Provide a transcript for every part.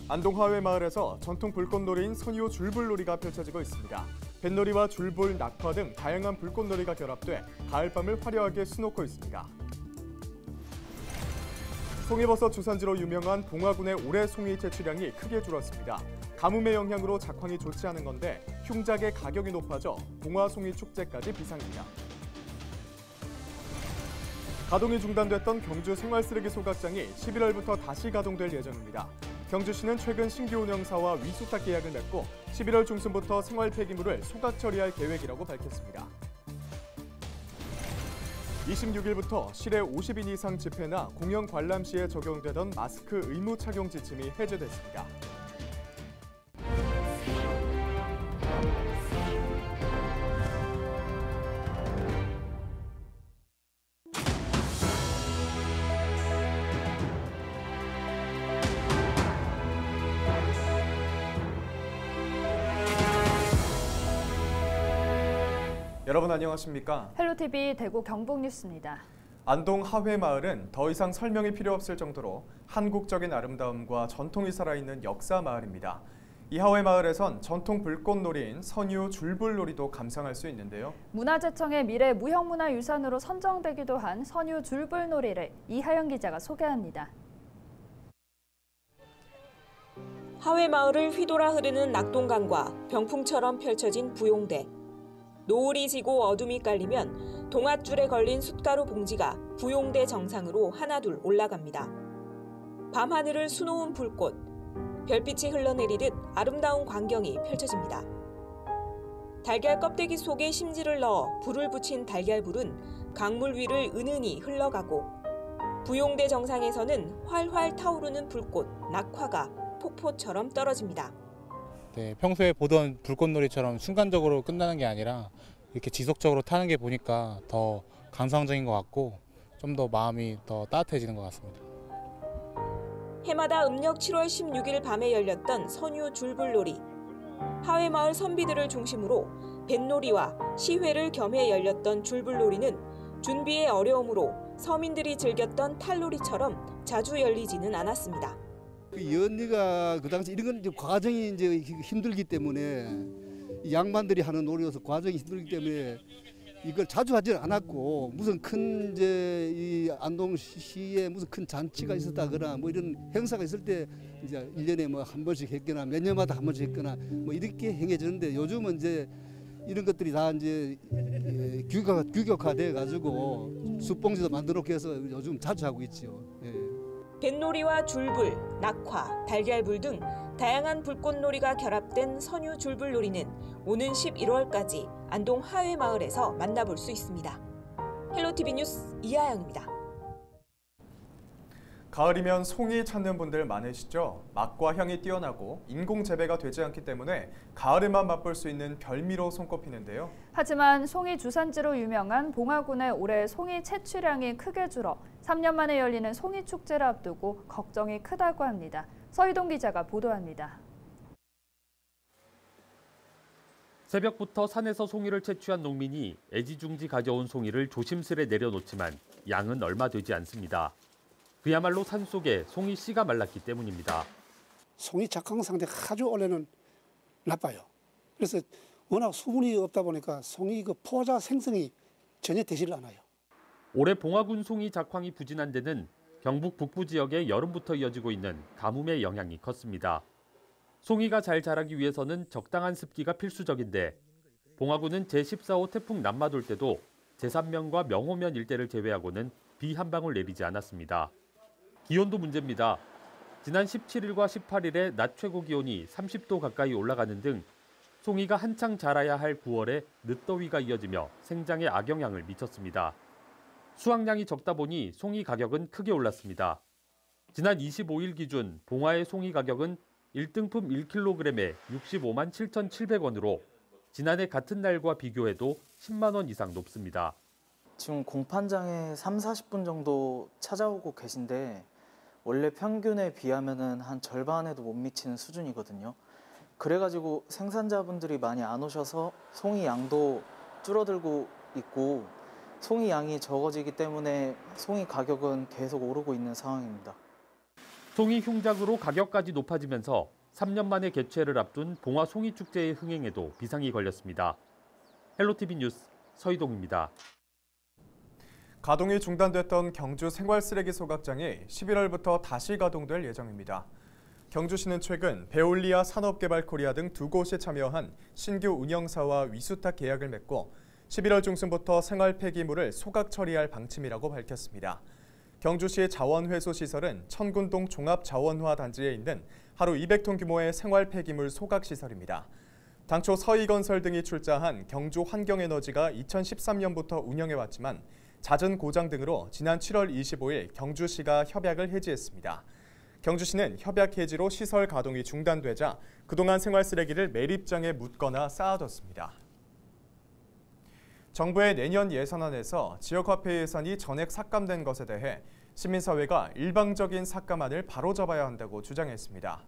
안동 하회마을에서 전통 불꽃놀이인 선유 줄불놀이가 펼쳐지고 있습니다. 뱃놀이와 줄불, 낙화 등 다양한 불꽃놀이가 결합돼 가을밤을 화려하게 수놓고 있습니다. 송이버섯 주산지로 유명한 봉화군의 올해 송이 채취량이 크게 줄었습니다. 가뭄의 영향으로 작황이 좋지 않은 건데 흉작의 가격이 높아져 봉화송이 축제까지 비상입니다. 가동이 중단됐던 경주 생활쓰레기 소각장이 11월부터 다시 가동될 예정입니다. 경주시는 최근 신규 운영사와 위수탁 계약을 맺고 11월 중순부터 생활 폐기물을 소각 처리할 계획이라고 밝혔습니다. 26일부터 실외 50인 이상 집회나 공연 관람 시에 적용되던 마스크 의무 착용 지침이 해제됐습니다. 여러분 안녕하십니까? 헬로티비 대구 경북뉴스입니다. 안동 하회마을은 더 이상 설명이 필요 없을 정도로 한국적인 아름다움과 전통이 살아있는 역사 마을입니다. 이 하회마을에선 전통 불꽃놀이인 선유 줄불놀이도 감상할 수 있는데요. 문화재청의 미래 무형문화유산으로 선정되기도 한 선유 줄불놀이를 이하영 기자가 소개합니다. 하회마을을 휘돌아 흐르는 낙동강과 병풍처럼 펼쳐진 부용대. 노을이 지고 어둠이 깔리면 동아줄에 걸린 숯가루 봉지가 부용대 정상으로 하나둘 올라갑니다. 밤하늘을 수놓은 불꽃, 별빛이 흘러내리듯 아름다운 광경이 펼쳐집니다. 달걀 껍데기 속에 심지를 넣어 불을 붙인 달걀불은 강물 위를 은은히 흘러가고 부용대 정상에서는 활활 타오르는 불꽃, 낙화가 폭포처럼 떨어집니다. 네, 평소에 보던 불꽃놀이처럼 순간적으로 끝나는 게 아니라 이렇게 지속적으로 타는 게 보니까 더 감성적인 것 같고 좀 더 마음이 더 따뜻해지는 것 같습니다. 해마다 음력 7월 16일 밤에 열렸던 선유 줄불놀이. 하회마을 선비들을 중심으로 뱃놀이와 시회를 겸해 열렸던 줄불놀이는 준비의 어려움으로 서민들이 즐겼던 탈놀이처럼 자주 열리지는 않았습니다. 연리가 그 당시 이런 건 이제 과정이 이제 힘들기 때문에 양반들이 하는 놀이여서 과정이 힘들기 때문에 이걸 자주 하지는 않았고 무슨 큰 이제 이 안동시에 무슨 큰 잔치가 있었다거나 뭐 이런 행사가 있을 때 이제 1년에 뭐 한 번씩 했거나 몇 년마다 한 번씩 했거나 뭐 이렇게 행해지는데 요즘은 이제 이런 것들이 다 이제 규격화돼 가지고 숯봉지도 만들어 놓고 해서 요즘 자주 하고 있죠. 예. 뱃놀이와 줄불, 낙화, 달걀불 등 다양한 불꽃놀이가 결합된 선유 줄불놀이는 오는 11월까지 안동 하회마을에서 만나볼 수 있습니다. 헬로티비 뉴스 이하영입니다. 가을이면 송이 찾는 분들 많으시죠? 맛과 향이 뛰어나고 인공 재배가 되지 않기 때문에 가을에만 맛볼 수 있는 별미로 손꼽히는데요. 하지만 송이 주산지로 유명한 봉화군의 올해 송이 채취량이 크게 줄어 3년 만에 열리는 송이 축제를 앞두고 걱정이 크다고 합니다. 서희동 기자가 보도합니다. 새벽부터 산에서 송이를 채취한 농민이 애지중지 가져온 송이를 조심스레 내려놓지만 양은 얼마 되지 않습니다. 그야말로 산속에 송이 씨가 말랐기 때문입니다. 송이 작황 상태가 아주 원래는 나빠요. 그래서 워낙 수분이 없다 보니까 송이 그 포자 생성이 전혀 되질 않아요. 올해 봉화군 송이 작황이 부진한 데는 경북 북부 지역에 여름부터 이어지고 있는 가뭄의 영향이 컸습니다. 송이가 잘 자라기 위해서는 적당한 습기가 필수적인데 봉화군은 제14호 태풍 남마돌 때도 제3면과 명호면 일대를 제외하고는 비 한 방울 내리지 않았습니다. 기온도 문제입니다. 지난 17일과 18일에 낮 최고 기온이 30도 가까이 올라가는 등 송이가 한창 자라야 할 9월에 늦더위가 이어지며 생장에 악영향을 미쳤습니다. 수확량이 적다 보니 송이 가격은 크게 올랐습니다. 지난 25일 기준 봉화의 송이 가격은 1등품 1kg에 65만 7,700원으로 지난해 같은 날과 비교해도 10만 원 이상 높습니다. 지금 공판장에 30-40분 정도 찾아오고 계신데 원래 평균에 비하면 한 절반에도 못 미치는 수준이거든요. 그래가지고 생산자분들이 많이 안 오셔서 송이 양도 줄어들고 있고 송이 양이 적어지기 때문에 송이 가격은 계속 오르고 있는 상황입니다. 송이 흉작으로 가격까지 높아지면서 3년 만에 개최를 앞둔 봉화 송이 축제의 흥행에도 비상이 걸렸습니다. 헬로티비 뉴스 서희동입니다. 가동이 중단됐던 경주 생활쓰레기 소각장이 11월부터 다시 가동될 예정입니다. 경주시는 최근 베올리아 산업개발코리아 등 두 곳이 참여한 신규 운영사와 위수탁 계약을 맺고 11월 중순부터 생활 폐기물을 소각 처리할 방침이라고 밝혔습니다. 경주시의 자원회수시설은 천군동 종합자원화 단지에 있는 하루 200톤 규모의 생활 폐기물 소각 시설입니다. 당초 서희건설 등이 출자한 경주환경에너지가 2013년부터 운영해왔지만 잦은 고장 등으로 지난 7월 25일 경주시가 협약을 해지했습니다. 경주시는 협약 해지로 시설 가동이 중단되자 그동안 생활 쓰레기를 매립장에 묻거나 쌓아뒀습니다. 정부의 내년 예산안에서 지역화폐 예산이 전액 삭감된 것에 대해 시민사회가 일방적인 삭감안을 바로잡아야 한다고 주장했습니다.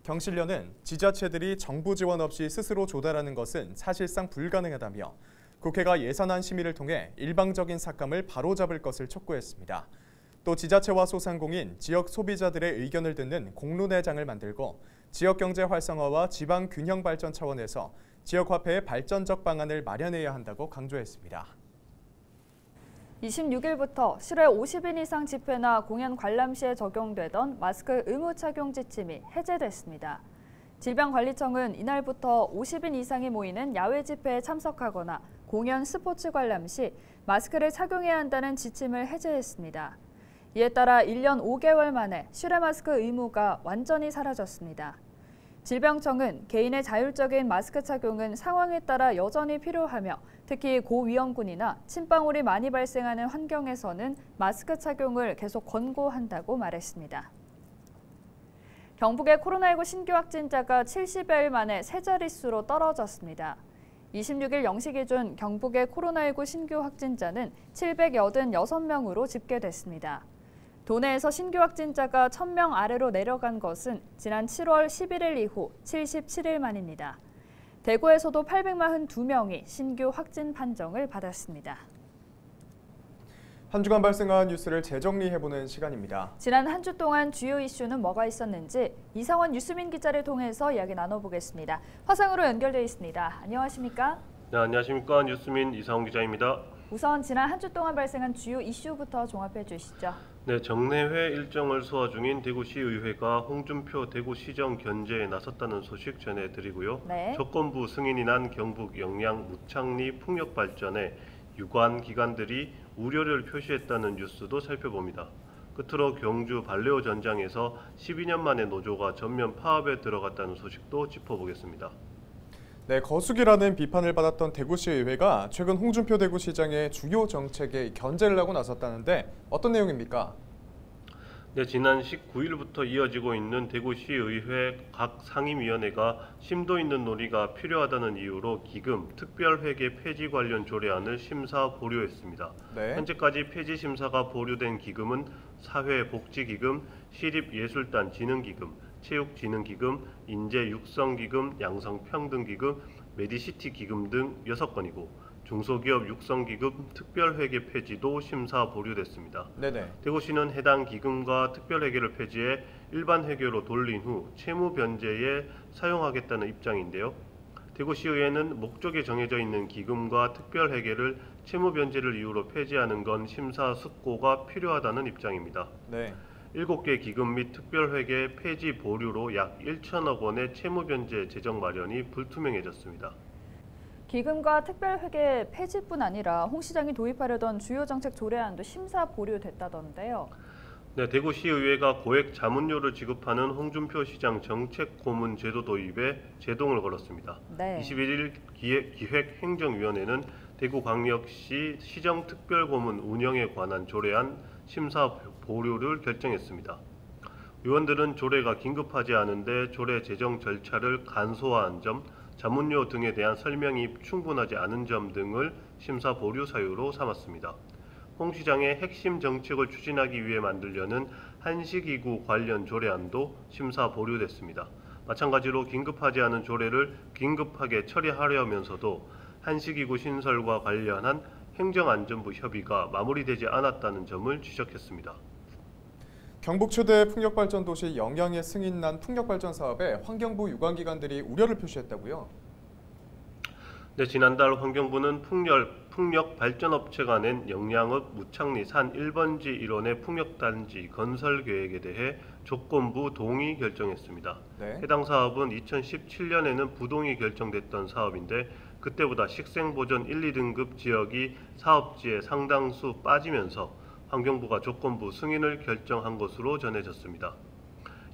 경실련은 지자체들이 정부 지원 없이 스스로 조달하는 것은 사실상 불가능하다며 국회가 예산안 심의를 통해 일방적인 삭감을 바로잡을 것을 촉구했습니다. 또 지자체와 소상공인, 지역 소비자들의 의견을 듣는 공론회장을 만들고 지역경제 활성화와 지방 균형 발전 차원에서 지역화폐의 발전적 방안을 마련해야 한다고 강조했습니다. 26일부터 실외 50인 이상 집회나 공연 관람 시에 적용되던 마스크 의무 착용 지침이 해제됐습니다. 질병관리청은 이날부터 50인 이상이 모이는 야외 집회에 참석하거나 공연, 스포츠 관람 시 마스크를 착용해야 한다는 지침을 해제했습니다. 이에 따라 1년 5개월 만에 실외 마스크 의무가 완전히 사라졌습니다. 질병청은 개인의 자율적인 마스크 착용은 상황에 따라 여전히 필요하며 특히 고위험군이나 침방울이 많이 발생하는 환경에서는 마스크 착용을 계속 권고한다고 말했습니다. 경북의 코로나19 신규 확진자가 70여일 만에 세 자릿수로 떨어졌습니다. 26일 0시 기준 경북의 코로나19 신규 확진자는 786명으로 집계됐습니다. 도내에서 신규 확진자가 1000명 아래로 내려간 것은 지난 7월 11일 이후 77일 만입니다. 대구에서도 842명이 신규 확진 판정을 받았습니다. 한 주간 발생한 뉴스를 재정리해보는 시간입니다. 지난 한 주 동안 주요 이슈는 뭐가 있었는지 이상원 뉴스민 기자를 통해서 이야기 나눠보겠습니다. 화상으로 연결되어 있습니다. 안녕하십니까? 네, 안녕하십니까. 뉴스민 이상원 기자입니다. 우선 지난 한 주 동안 발생한 주요 이슈부터 종합해 주시죠. 네, 정례회 일정을 소화 중인 대구시의회가 홍준표 대구시정 견제에 나섰다는 소식 전해드리고요. 네. 조건부 승인이 난 경북 영양 무창리 풍력발전에 유관 기관들이 우려를 표시했다는 뉴스도 살펴봅니다. 끝으로 경주 발레오 전장에서 12년 만에 노조가 전면 파업에 들어갔다는 소식도 짚어보겠습니다. 네, 거수기라는 비판을 받았던 대구시의회가 최근 홍준표 대구시장의 주요 정책에 견제를 하고 나섰다는데 어떤 내용입니까? 네, 지난 19일부터 이어지고 있는 대구시의회 각 상임위원회가 심도 있는 논의가 필요하다는 이유로 기금, 특별회계 폐지 관련 조례안을 심사 보류했습니다. 네. 현재까지 폐지 심사가 보류된 기금은 사회복지기금, 시립예술단 진흥기금, 체육진흥기금, 인재육성기금, 양성평등기금, 메디시티기금 등 6건이고 중소기업 육성기금 특별회계 폐지도 심사 보류됐습니다. 네네. 대구시는 해당 기금과 특별회계를 폐지해 일반회계로 돌린 후 채무변제에 사용하겠다는 입장인데요. 대구시의회는 목적에 정해져 있는 기금과 특별회계를 채무변제를 이유로 폐지하는 건 심사숙고가 필요하다는 입장입니다. 네. 7개 기금 및 특별회계 폐지 보류로 약 1천억 원의 채무변제 재정 마련이 불투명해졌습니다. 기금과 특별회계 폐지뿐 아니라 홍 시장이 도입하려던 주요 정책 조례안도 심사 보류됐다던데요. 네, 대구시의회가 고액 자문료를 지급하는 홍준표 시장 정책고문 제도 도입에 제동을 걸었습니다. 네. 21일 기획행정위원회는 대구광역시 시정특별고문 운영에 관한 조례안 심사 보류를 결정했습니다. 위원들은 조례가 긴급하지 않은데 조례 제정 절차를 간소화한 점, 자문료 등에 대한 설명이 충분하지 않은 점 등을 심사 보류 사유로 삼았습니다. 홍 시장의 핵심 정책을 추진하기 위해 만들려는 한식이구 관련 조례안도 심사 보류됐습니다. 마찬가지로 긴급하지 않은 조례를 긴급하게 처리하려면서도 한식이구 신설과 관련한 행정안전부 협의가 마무리되지 않았다는 점을 지적했습니다. 경북 최대 풍력발전도시 영양의 승인난 풍력발전 사업에 환경부 유관기관들이 우려를 표시했다고요? 네, 지난달 환경부는 풍력 발전업체가 낸 영양읍 무창리 산 1번지 1원의 풍력단지 건설 계획에 대해 조건부 동의 결정했습니다. 네. 해당 사업은 2017년에는 부동의 결정됐던 사업인데 그때보다 식생보전 1, 2등급 지역이 사업지의 상당수 빠지면서 환경부가 조건부 승인을 결정한 것으로 전해졌습니다.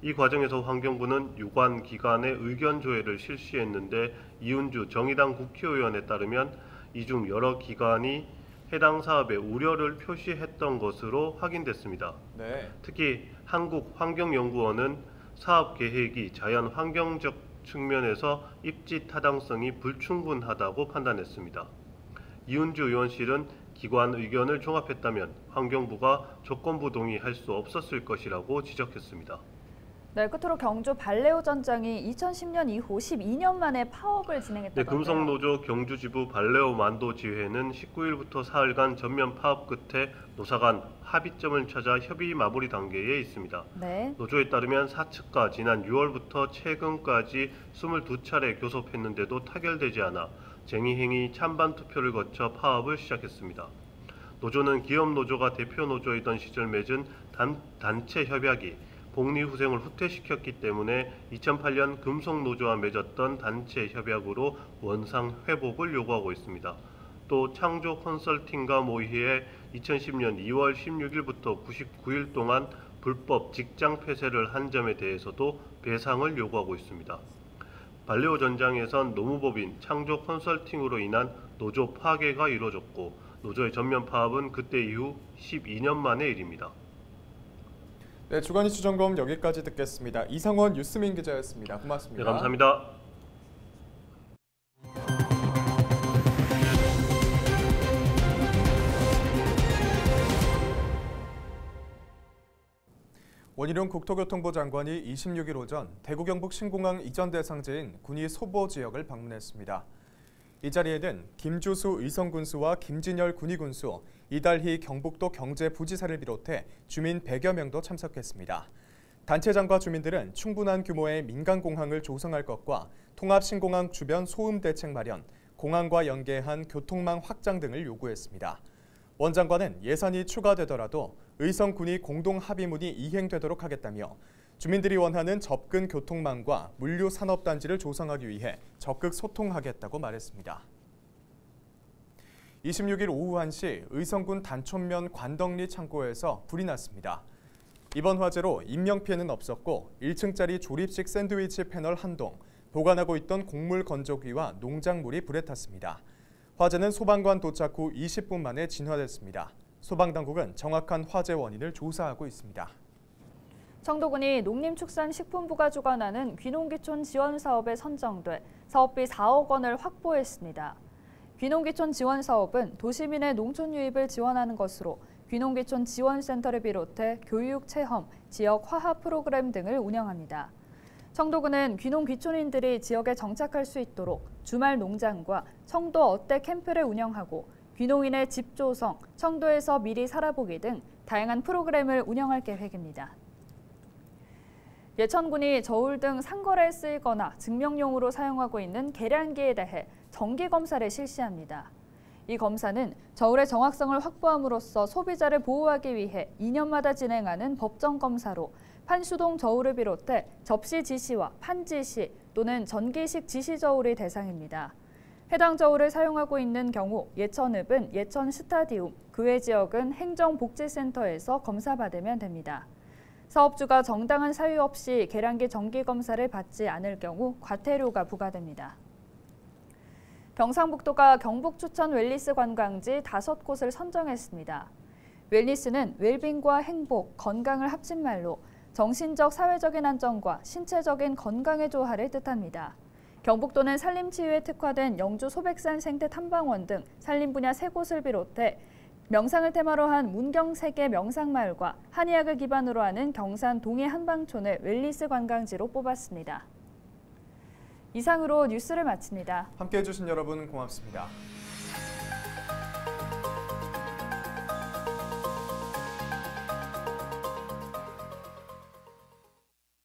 이 과정에서 환경부는 유관 기관의 의견 조회를 실시했는데 이은주 정의당 국회의원에 따르면 이 중 여러 기관이 해당 사업에 우려를 표시했던 것으로 확인됐습니다. 네. 특히 한국환경연구원은 사업 계획이 자연 환경적 측면에서 입지 타당성이 불충분하다고 판단했습니다. 이은주 의원실은 기관 의견을 종합했다면 환경부가 조건부 동의할 수 없었을 것이라고 지적했습니다. 네, 끝으로 경주 발레오 전장이 2010년 이후 12년 만에 파업을 진행했다고 네, 금속노조 경주지부 발레오 만도지회는 19일부터 사흘간 전면 파업 끝에 노사 간 합의점을 찾아 협의 마무리 단계에 있습니다. 네. 노조에 따르면 사측과 지난 6월부터 최근까지 22차례 교섭했는데도 타결되지 않아 쟁의행위 찬반 투표를 거쳐 파업을 시작했습니다. 노조는 기업노조가 대표노조이던 시절 맺은 단체 협약이 복리후생을 후퇴시켰기 때문에 2008년 금속노조와 맺었던 단체 협약으로 원상 회복을 요구하고 있습니다. 또 창조 컨설팅과 모의해 2010년 2월 16일부터 99일 동안 불법 직장 폐쇄를 한 점에 대해서도 배상을 요구하고 있습니다. 발레오 전장에선 노무법인 창조 컨설팅으로 인한 노조 파괴가 이루어졌고 노조의 전면 파업은 그때 이후 12년 만의 일입니다. 네, 주간 이슈 점검 여기까지 듣겠습니다. 이상원 뉴스민 기자였습니다. 고맙습니다. 네, 감사합니다. 원희룡 국토교통부 장관이 26일 오전 대구 경북 신공항 이전 대상지인 군위 소보 지역을 방문했습니다. 이 자리에는 김주수 의성군수와 김진열 군위군수, 이달희 경북도 경제부지사를 비롯해 주민 100여 명도 참석했습니다. 단체장과 주민들은 충분한 규모의 민간공항을 조성할 것과 통합신공항 주변 소음 대책 마련, 공항과 연계한 교통망 확장 등을 요구했습니다. 원 장관은 예산이 추가되더라도 의성군위 공동합의문이 이행되도록 하겠다며 주민들이 원하는 접근 교통망과 물류 산업단지를 조성하기 위해 적극 소통하겠다고 말했습니다. 26일 오후 1시 의성군 단촌면 관덕리 창고에서 불이 났습니다. 이번 화재로 인명피해는 없었고 1층짜리 조립식 샌드위치 패널 한 동, 보관하고 있던 곡물 건조기와 농작물이 불에 탔습니다. 화재는 소방관 도착 후 20분 만에 진화됐습니다. 소방당국은 정확한 화재 원인을 조사하고 있습니다. 청도군이 농림축산식품부가 주관하는 귀농귀촌 지원 사업에 선정돼 사업비 4억 원을 확보했습니다. 귀농귀촌 지원 사업은 도시민의 농촌 유입을 지원하는 것으로 귀농귀촌 지원센터를 비롯해 교육, 체험, 지역 화합 프로그램 등을 운영합니다. 청도군은 귀농귀촌인들이 지역에 정착할 수 있도록 주말 농장과 청도 어때 캠프를 운영하고 귀농인의 집 조성, 청도에서 미리 살아보기 등 다양한 프로그램을 운영할 계획입니다. 예천군이 저울 등 상거래에 쓰이거나 증명용으로 사용하고 있는 계량기에 대해 정기검사를 실시합니다. 이 검사는 저울의 정확성을 확보함으로써 소비자를 보호하기 위해 2년마다 진행하는 법정검사로 판수동 저울을 비롯해 접시 지시와 판 지시 또는 전기식 지시 저울이 대상입니다. 해당 저울을 사용하고 있는 경우 예천읍은 예천 스타디움, 그 외 지역은 행정복지센터에서 검사받으면 됩니다. 사업주가 정당한 사유 없이 계량기 정기검사를 받지 않을 경우 과태료가 부과됩니다. 경상북도가 경북 추천 웰니스 관광지 5곳을 선정했습니다. 웰니스는 웰빙과 행복, 건강을 합친 말로 정신적, 사회적인 안정과 신체적인 건강의 조화를 뜻합니다. 경북도는 산림치유에 특화된 영주 소백산 생태탐방원 등 산림 분야 3곳을 비롯해 명상을 테마로 한 문경세계 명상마을과 한의학을 기반으로 하는 경산 동해 한방촌을 웰니스 관광지로 뽑았습니다. 이상으로 뉴스를 마칩니다. 함께해 주신 여러분 고맙습니다.